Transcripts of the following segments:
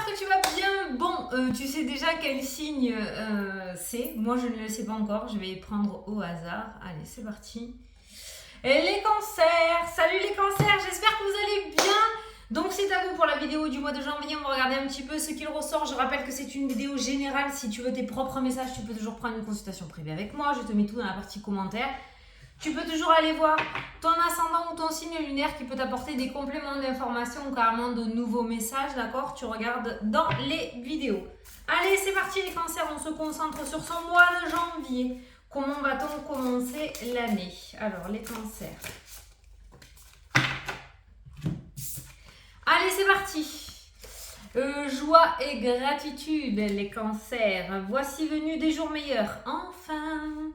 que tu vas bien. Bon, tu sais déjà quel signe c'est. Moi, je ne le sais pas encore. Je vais prendre au hasard. Allez, c'est parti. Et les cancers. Salut les cancers, j'espère que vous allez bien. Donc, c'est à vous pour la vidéo du mois de janvier. On va regarder un petit peu ce qu'il ressort. Je rappelle que c'est une vidéo générale. Si tu veux tes propres messages, tu peux toujours prendre une consultation privée avec moi. Je te mets tout dans la partie commentaires. Tu peux toujours aller voir ton ascendant ou ton signe lunaire qui peut t'apporter des compléments d'informations ou carrément de nouveaux messages, d'accord? Tu regardes dans les vidéos. Allez, c'est parti les cancers, on se concentre sur ce mois de janvier. Comment va-t-on commencer l'année? Alors, les cancers. Allez, c'est parti. Joie et gratitude, les cancers. Voici venu des jours meilleurs. Enfin.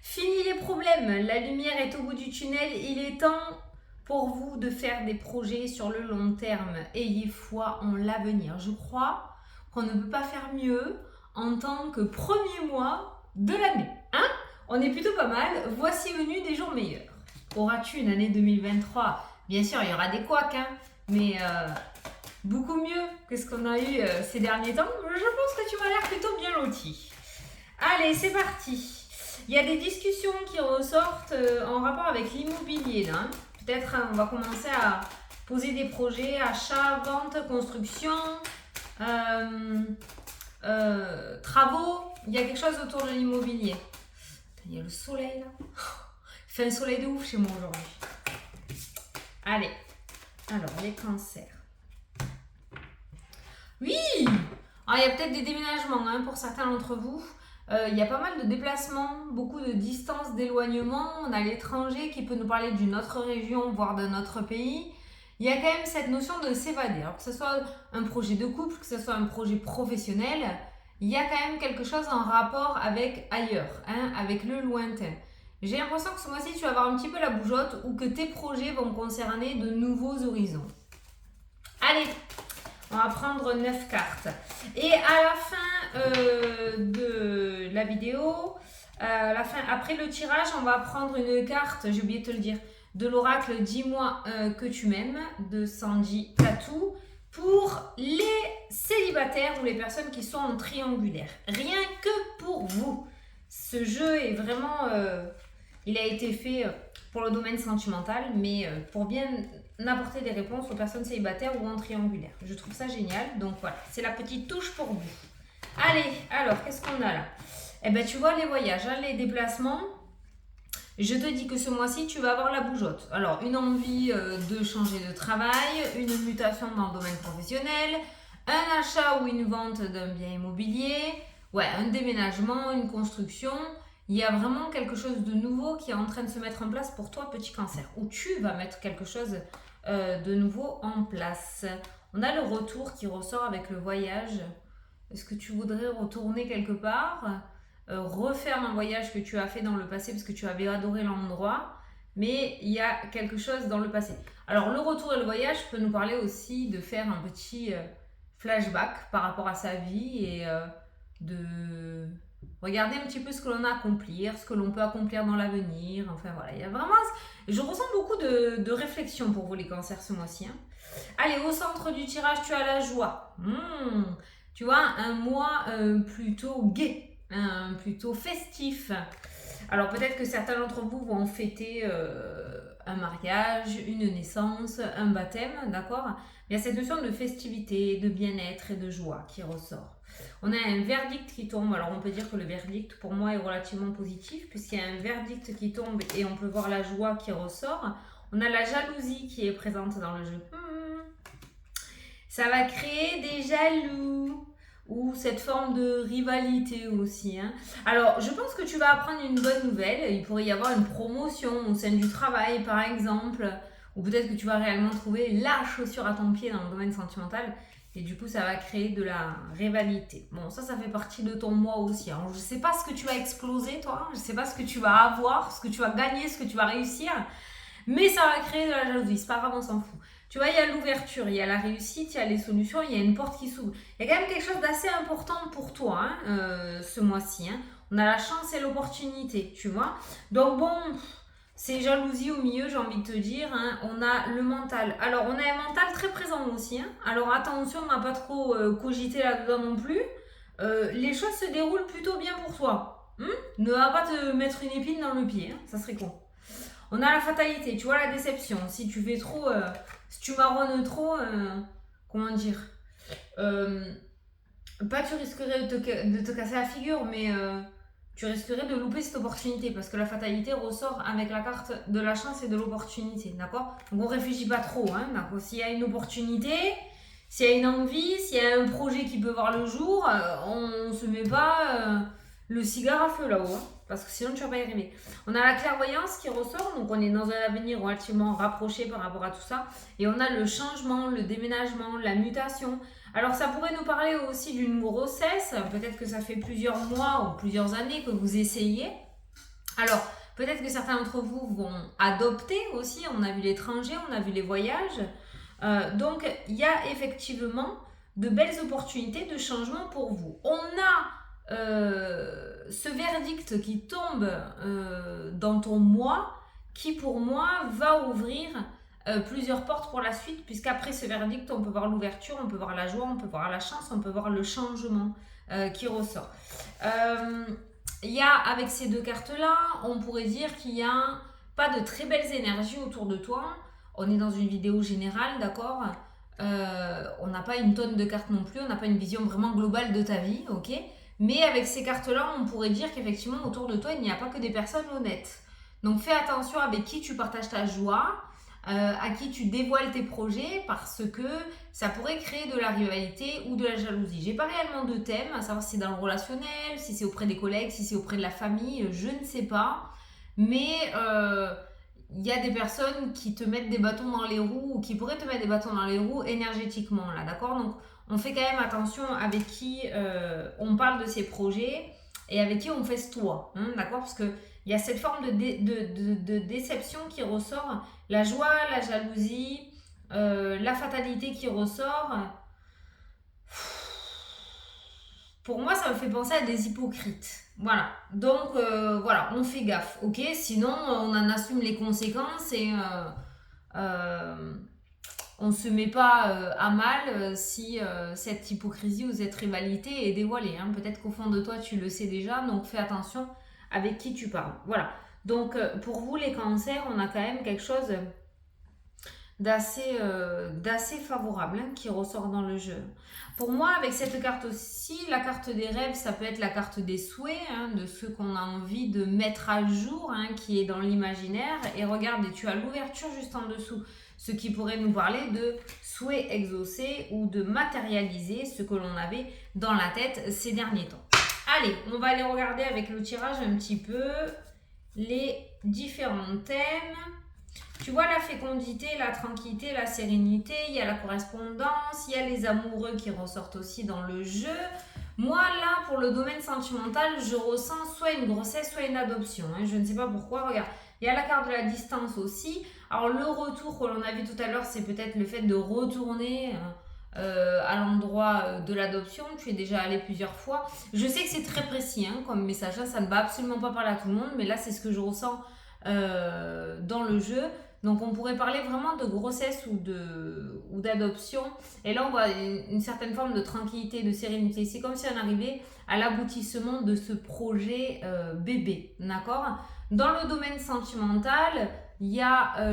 Fini les problèmes, la lumière est au bout du tunnel, il est temps pour vous de faire des projets sur le long terme. Ayez foi en l'avenir. Je crois qu'on ne peut pas faire mieux en tant que premier mois de l'année. Hein? On est plutôt pas mal. Voici venu des jours meilleurs. Auras-tu une année 2023? Bien sûr, il y aura des couacs, hein, mais beaucoup mieux que ce qu'on a eu ces derniers temps. Je pense que tu m'as l'air plutôt bien loti. Allez, c'est parti. Il y a des discussions qui ressortent en rapport avec l'immobilier. Peut-être on va commencer à poser des projets, achat, vente, construction, travaux. Il y a quelque chose autour de l'immobilier. Il y a le soleil là. Il fait un soleil de ouf chez moi aujourd'hui. Allez, alors les cancers. Oui, alors, il y a peut-être des déménagements pour certains d'entre vous. Il y a pas mal de déplacements, beaucoup de distances, d'éloignement. On a l'étranger qui peut nous parler d'une autre région, voire d'un autre pays. Il y a quand même cette notion de s'évader. Alors que ce soit un projet de couple, que ce soit un projet professionnel, il y a quand même quelque chose en rapport avec ailleurs, avec le lointain. J'ai l'impression que ce mois-ci, tu vas avoir un petit peu la bougeotte ou que tes projets vont concerner de nouveaux horizons. Allez, on va prendre 9 cartes. Et à la fin de la vidéo, après le tirage, on va prendre une carte, j'ai oublié de te le dire, de l'oracle Dis-moi que tu m'aimes de Sandy Tatou pour les célibataires ou les personnes qui sont en triangulaire. Rien que pour vous. Ce jeu est vraiment... il a été fait pour le domaine sentimental, mais pour bien apporter des réponses aux personnes célibataires ou en triangulaire. Je trouve ça génial. Donc voilà, c'est la petite touche pour vous. Allez, alors, qu'est-ce qu'on a là? Eh bien, tu vois, les voyages, les déplacements. Je te dis que ce mois-ci, tu vas avoir la bougeotte. Alors, une envie de changer de travail, une mutation dans le domaine professionnel, un achat ou une vente d'un bien immobilier, un déménagement, une construction. Il y a vraiment quelque chose de nouveau qui est en train de se mettre en place pour toi, petit cancer, où tu vas mettre quelque chose de nouveau en place. On a le retour qui ressort avec le voyage. Est-ce que tu voudrais retourner quelque part, refaire un voyage que tu as fait dans le passé parce que tu avais adoré l'endroit, mais il y a quelque chose dans le passé. Alors le retour et le voyage peut nous parler aussi de faire un petit flashback par rapport à sa vie et de regarder un petit peu ce que l'on a à accomplir, ce que l'on peut accomplir dans l'avenir. Enfin voilà, il y a vraiment... Je ressens beaucoup de réflexion pour vous les cancers ce mois-ci. Allez, au centre du tirage, tu as la joie. Tu vois, un mois plutôt gai, plutôt festif. Alors peut-être que certains d'entre vous vont fêter un mariage, une naissance, un baptême, d'accord? Il y a cette notion de festivité, de bien-être et de joie qui ressort. On a un verdict qui tombe. Alors on peut dire que le verdict pour moi est relativement positif puisqu'il y a un verdict qui tombe et on peut voir la joie qui ressort. On a la jalousie qui est présente dans le jeu. Ça va créer des jaloux ou cette forme de rivalité aussi. Alors, je pense que tu vas apprendre une bonne nouvelle. Il pourrait y avoir une promotion au sein du travail, par exemple. Ou peut-être que tu vas réellement trouver la chaussure à ton pied dans le domaine sentimental. Et du coup, ça va créer de la rivalité. Bon, ça fait partie de ton mois aussi. Alors, je ne sais pas ce que tu vas exploser, toi. Je ne sais pas ce que tu vas avoir, ce que tu vas gagner, ce que tu vas réussir. Mais ça va créer de la jalousie. C'est pas grave, on s'en fout. Tu vois, il y a l'ouverture, il y a la réussite, il y a les solutions, il y a une porte qui s'ouvre. Il y a quand même quelque chose d'assez important pour toi ce mois-ci. On a la chance et l'opportunité, tu vois. Donc bon, c'est jalousie au milieu, j'ai envie de te dire. Hein. On a le mental. Alors, on a un mental très présent aussi. Hein. Alors, attention, on n'a pas trop cogité là-dedans non plus. Les choses se déroulent plutôt bien pour toi. Ne va pas te mettre une épine dans le pied. Hein. Ça serait con. On a la fatalité, tu vois, la déception. Si tu fais trop, si tu marronnes trop, comment dire, pas tu risquerais de te casser la figure, mais tu risquerais de louper cette opportunité parce que la fatalité ressort avec la carte de la chance et de l'opportunité, d'accord? Donc on réfléchit pas trop, hein, d'accord? S'il y a une opportunité, s'il y a une envie, s'il y a un projet qui peut voir le jour, on se met pas le cigare à feu là-haut, hein, parce que sinon tu vas pas y arriver. On a la clairvoyance qui ressort, donc on est dans un avenir relativement rapproché par rapport à tout ça, et on a le changement, le déménagement, la mutation. Alors ça pourrait nous parler aussi d'une grossesse, peut-être que ça fait plusieurs mois ou plusieurs années que vous essayez. Alors peut-être que certains d'entre vous vont adopter aussi, on a vu l'étranger, on a vu les voyages. Donc il y a effectivement de belles opportunités de changement pour vous. On a ce verdict qui tombe dans ton mois qui pour moi va ouvrir plusieurs portes pour la suite, puisqu'après ce verdict, on peut voir l'ouverture, on peut voir la joie, on peut voir la chance, on peut voir le changement qui ressort. Il y a, avec ces deux cartes-là, on pourrait dire qu'il n'y a pas de très belles énergies autour de toi. On est dans une vidéo générale, d'accord? On n'a pas une tonne de cartes non plus, on n'a pas une vision vraiment globale de ta vie, ok? Mais avec ces cartes-là, on pourrait dire qu'effectivement, autour de toi, il n'y a pas que des personnes honnêtes. Donc fais attention avec qui tu partages ta joie, à qui tu dévoiles tes projets, parce que ça pourrait créer de la rivalité ou de la jalousie. J'ai pas réellement de thème, à savoir si c'est dans le relationnel, si c'est auprès des collègues, si c'est auprès de la famille, je ne sais pas. Mais il y a des personnes qui te mettent des bâtons dans les roues ou qui pourraient te mettre des bâtons dans les roues énergétiquement, là, d'accord? Donc on fait quand même attention avec qui on parle de ces projets et avec qui on festoie, hein, d'accord? Parce que il y a cette forme de déception qui ressort, la joie, la jalousie, la fatalité qui ressort. Pour moi, ça me fait penser à des hypocrites. Voilà. Donc, voilà, on fait gaffe, ok? Sinon, on en assume les conséquences et on ne se met pas à mal si cette hypocrisie ou cette rivalité est dévoilée. Hein. Peut-être qu'au fond de toi, tu le sais déjà, donc fais attention avec qui tu parles. Voilà. Donc, pour vous, les cancers, on a quand même quelque chose d'assez favorable hein, qui ressort dans le jeu. Pour moi, avec cette carte aussi, la carte des rêves, ça peut être la carte des souhaits, hein, de ce qu'on a envie de mettre à jour, hein, qui est dans l'imaginaire. Et regardez, tu as l'ouverture juste en dessous, ce qui pourrait nous parler de souhaits exaucés ou de matérialiser ce que l'on avait dans la tête ces derniers temps. Allez, on va aller regarder avec le tirage un petit peu les différents thèmes. Tu vois la fécondité, la tranquillité, la sérénité, il y a la correspondance, il y a les amoureux qui ressortent aussi dans le jeu. Moi, là, pour le domaine sentimental, je ressens soit une grossesse, soit une adoption. Hein. Je ne sais pas pourquoi. Regarde, il y a la carte de la distance aussi. Alors, le retour que l'on a vu tout à l'heure, c'est peut-être le fait de retourner à l'endroit de l'adoption. Tu es déjà allé plusieurs fois. Je sais que c'est très précis hein, comme message. Hein. Ça ne va absolument pas parler à tout le monde, mais là, c'est ce que je ressens dans le jeu. Donc on pourrait parler vraiment de grossesse ou d'adoption. Et là on voit une certaine forme de tranquillité, de sérénité. C'est comme si on arrivait à l'aboutissement de ce projet bébé. D'accord? Dans le domaine sentimental, il y a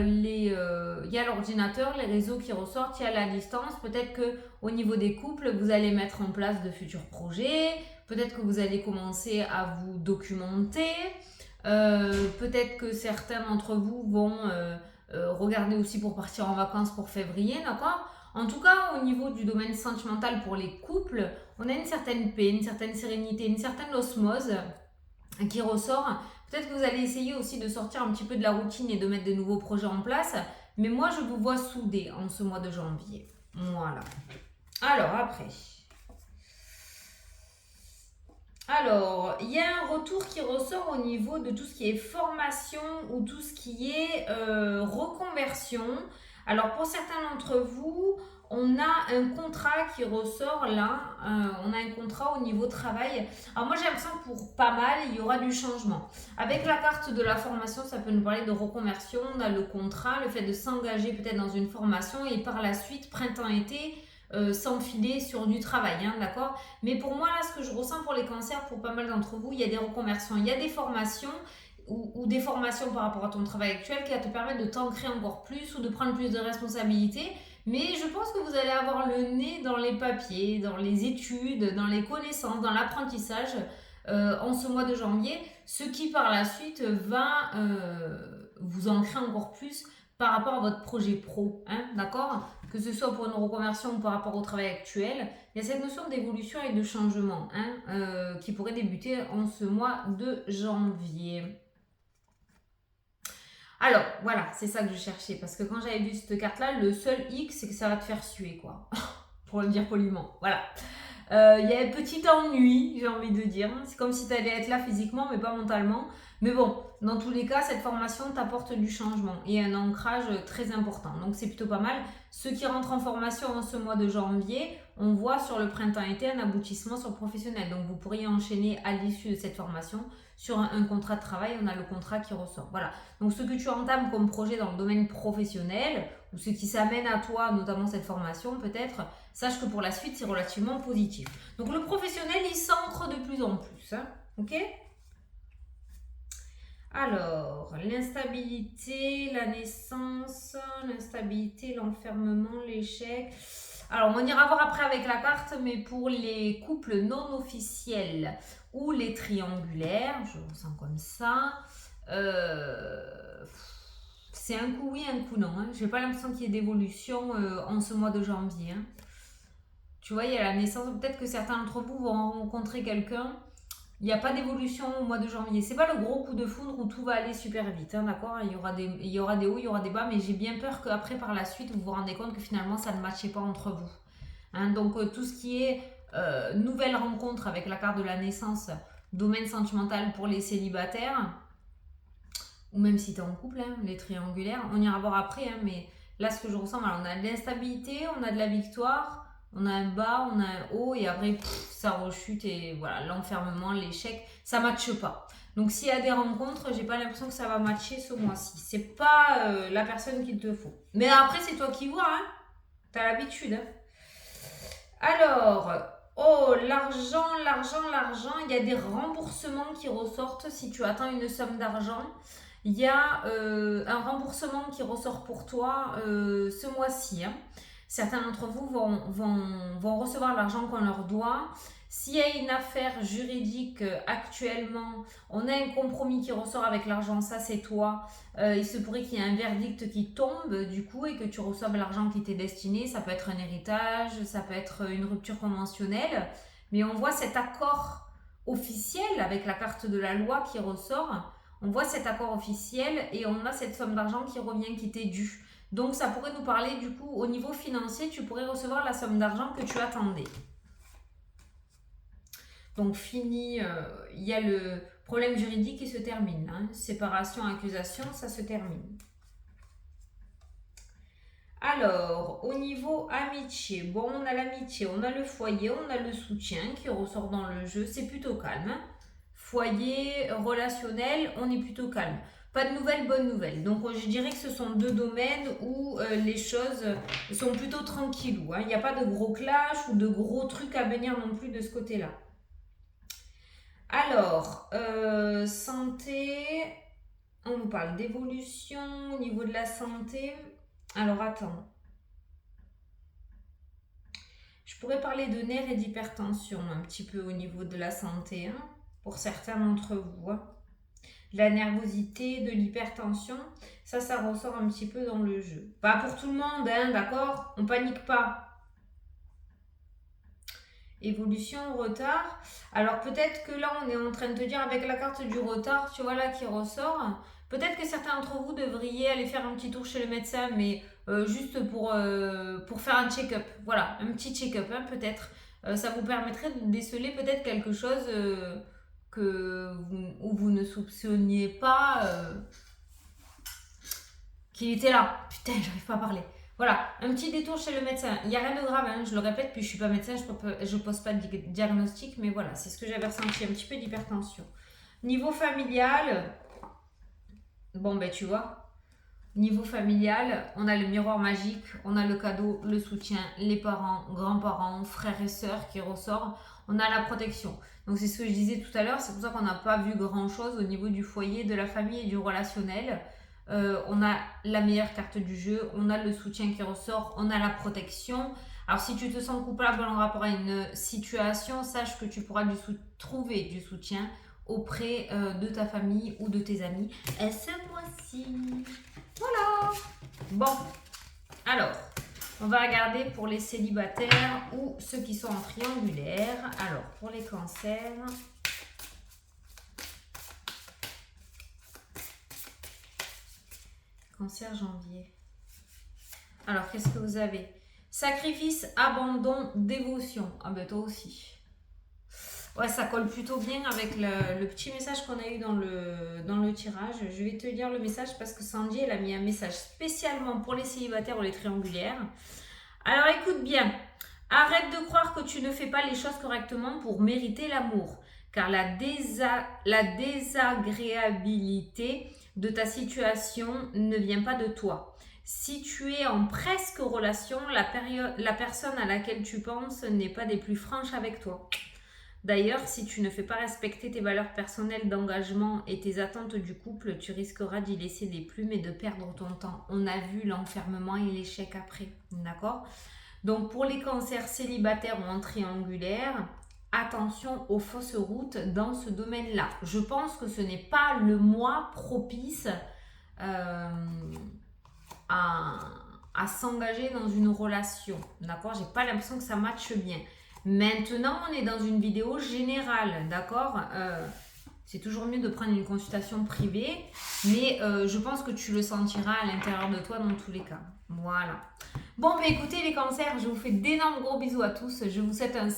l'ordinateur, les réseaux qui ressortent, il y a la distance. Peut-être qu'au niveau des couples, vous allez mettre en place de futurs projets. Peut-être que vous allez commencer à vous documenter. Peut-être que certains d'entre vous vont regarder aussi pour partir en vacances pour février, d'accord? En tout cas, au niveau du domaine sentimental pour les couples, on a une certaine paix, une certaine sérénité, une certaine osmose qui ressort. Peut-être que vous allez essayer aussi de sortir un petit peu de la routine et de mettre de nouveaux projets en place. Mais moi, je vous vois soudés en ce mois de janvier. Voilà. Alors, après... Alors, il y a un retour qui ressort au niveau de tout ce qui est formation ou tout ce qui est reconversion. Alors, pour certains d'entre vous, on a un contrat qui ressort là, on a un contrat au niveau travail. Alors moi j'ai l'impression que pour pas mal, il y aura du changement. Avec la carte de la formation, ça peut nous parler de reconversion, on a le contrat, le fait de s'engager peut-être dans une formation et par la suite, printemps-été, s'enfiler sur du travail, hein, d'accord. Mais pour moi là, ce que je ressens pour les cancers, pour pas mal d'entre vous, il y a des reconversions, il y a des formations ou des formations par rapport à ton travail actuel qui va te permettre de t'ancrer encore plus ou de prendre plus de responsabilités. Mais je pense que vous allez avoir le nez dans les papiers, dans les études, dans les connaissances, dans l'apprentissage en ce mois de janvier, ce qui par la suite va vous ancrer encore plus par rapport à votre projet pro, hein, d'accord. Que ce soit pour une reconversion ou par rapport au travail actuel, il y a cette notion d'évolution et de changement, hein, qui pourrait débuter en ce mois de janvier. Alors, voilà, c'est ça que je cherchais. Parce que quand j'avais vu cette carte-là, le seul hic, c'est que ça va te faire suer, quoi. Pour le dire poliment. Voilà. Il y a un petit ennui, j'ai envie de dire. C'est comme si tu allais être là physiquement, mais pas mentalement. Mais bon, dans tous les cas, cette formation t'apporte du changement et un ancrage très important. Donc c'est plutôt pas mal. Ceux qui rentrent en formation en ce mois de janvier, on voit sur le printemps-été un aboutissement sur le professionnel. Donc vous pourriez enchaîner à l'issue de cette formation sur un contrat de travail. On a le contrat qui ressort. Voilà. Donc ce que tu entames comme projet dans le domaine professionnel ou ce qui s'amène à toi, notamment cette formation peut-être, sache que pour la suite, c'est relativement positif. Donc le professionnel, il s'ancre de plus en plus. Hein, ok. Alors, l'instabilité, la naissance, l'instabilité, l'enfermement, l'échec. Alors, on ira voir après avec la carte, mais pour les couples non officiels ou les triangulaires, je le sens comme ça, c'est un coup oui, un coup non. Hein. Je n'ai pas l'impression qu'il y ait d'évolution en ce mois de janvier. Hein. Tu vois, il y a la naissance. Peut-être que certains d'entre vous vont rencontrer quelqu'un. Il n'y a pas d'évolution au mois de janvier. C'est pas le gros coup de foudre où tout va aller super vite, hein, d'accord. Il y aura des hauts, il y aura des bas, mais j'ai bien peur qu'après, par la suite, vous vous rendez compte que finalement, ça ne matchait pas entre vous. Hein, donc, tout ce qui est nouvelle rencontre avec la carte de la naissance, domaine sentimental pour les célibataires, ou même si tu es en couple, hein, les triangulaires, on ira voir après, hein, mais là, ce que je ressens, alors, on a de l'instabilité, on a de la victoire, on a un bas, on a un haut, et après, ça rechute, et voilà, l'enfermement, l'échec, ça ne matche pas. Donc, s'il y a des rencontres, j'ai pas l'impression que ça va matcher ce mois-ci. C'est pas la personne qu'il te faut. Mais après, c'est toi qui vois, hein. T'as l'habitude, hein. Alors, oh, l'argent, il y a des remboursements qui ressortent si tu attends une somme d'argent. Il y a un remboursement qui ressort pour toi ce mois-ci. Hein. Certains d'entre vous vont recevoir l'argent qu'on leur doit. S'il y a une affaire juridique actuellement, on a un compromis qui ressort avec l'argent, ça c'est toi. Il se pourrait qu'il y ait un verdict qui tombe du coup et que tu reçoives l'argent qui t'est destiné. Ça peut être un héritage, ça peut être une rupture conventionnelle. Mais on voit cet accord officiel avec la carte de la loi qui ressort. On voit cet accord officiel et on a cette somme d'argent qui revient, qui t'est due. Donc ça pourrait nous parler du coup au niveau financier, tu pourrais recevoir la somme d'argent que tu attendais. Donc fini, il y a le problème juridique qui se termine. Hein. Séparation, accusation, ça se termine. Alors, au niveau amitié, bon, on a l'amitié, on a le foyer, on a le soutien qui ressort dans le jeu, c'est plutôt calme. Hein. Foyer, relationnel, on est plutôt calme. Pas de nouvelles, bonnes nouvelles. Donc je dirais que ce sont deux domaines où les choses sont plutôt tranquillou. Hein. Il n'y a pas de gros clash ou de gros trucs à venir non plus de ce côté-là. Alors, santé, on nous parle d'évolution au niveau de la santé. Alors attends. Je pourrais parler de nerfs et d'hypertension un petit peu au niveau de la santé, hein, pour certains d'entre vous. Hein. De la nervosité, de l'hypertension, ça ressort un petit peu dans le jeu. Pas pour tout le monde, hein, d'accord. On panique pas. Évolution, retard. Alors peut-être que là, on est en train de te dire avec la carte du retard, tu vois là, qui ressort. Peut-être que certains d'entre vous devriez aller faire un petit tour chez le médecin, mais juste pour faire un check-up. Voilà, un petit check-up, hein, peut-être. Ça vous permettrait de déceler peut-être quelque chose où vous ne soupçonniez pas qu'il était là. Putain, j'arrive pas à parler. Voilà, un petit détour chez le médecin. Il n'y a rien de grave, hein, je le répète, puis je ne suis pas médecin, je ne pose pas de diagnostic, mais voilà, c'est ce que j'avais ressenti, un petit peu d'hypertension. Niveau familial, bon ben tu vois, niveau familial, on a le miroir magique, on a le cadeau, le soutien, les parents, grands-parents, frères et sœurs qui ressort, on a la protection. Donc c'est ce que je disais tout à l'heure, c'est pour ça qu'on n'a pas vu grand-chose au niveau du foyer, de la famille et du relationnel. On a la meilleure carte du jeu, on a le soutien qui ressort, on a la protection. Alors si tu te sens coupable en rapport à une situation, sache que tu pourras trouver du soutien auprès de ta famille ou de tes amis ce mois-ci. Voilà. Bon, alors, on va regarder pour les célibataires ou ceux qui sont en triangulaire. Alors, pour les cancers... Cancer janvier. Alors, qu'est-ce que vous avez? Sacrifice, abandon, dévotion. Ah ben toi aussi. Ouais, ça colle plutôt bien avec le petit message qu'on a eu dans le tirage. Je vais te lire le message parce que Sandy, elle a mis un message spécialement pour les célibataires ou les triangulaires. Alors écoute bien, arrête de croire que tu ne fais pas les choses correctement pour mériter l'amour, car la désagréabilité de ta situation ne vient pas de toi. Si tu es en presque relation, la personne à laquelle tu penses n'est pas des plus franches avec toi. D'ailleurs, si tu ne fais pas respecter tes valeurs personnelles d'engagement et tes attentes du couple, tu risqueras d'y laisser des plumes et de perdre ton temps. On a vu l'enfermement et l'échec après, d'accord? Donc pour les cancers célibataires ou en triangulaire, attention aux fausses routes dans ce domaine-là. Je pense que ce n'est pas le mois propice à s'engager dans une relation, d'accord? J'ai pas l'impression que ça matche bien. Maintenant, on est dans une vidéo générale, d'accord? C'est toujours mieux de prendre une consultation privée, mais je pense que tu le sentiras à l'intérieur de toi dans tous les cas. Voilà. Bon, bah écoutez les cancers, je vous fais d'énormes gros bisous à tous. Je vous souhaite un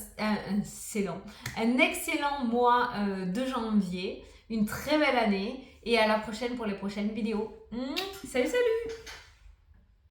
excellent mois de janvier, une très belle année et à la prochaine pour les prochaines vidéos. Salut, salut!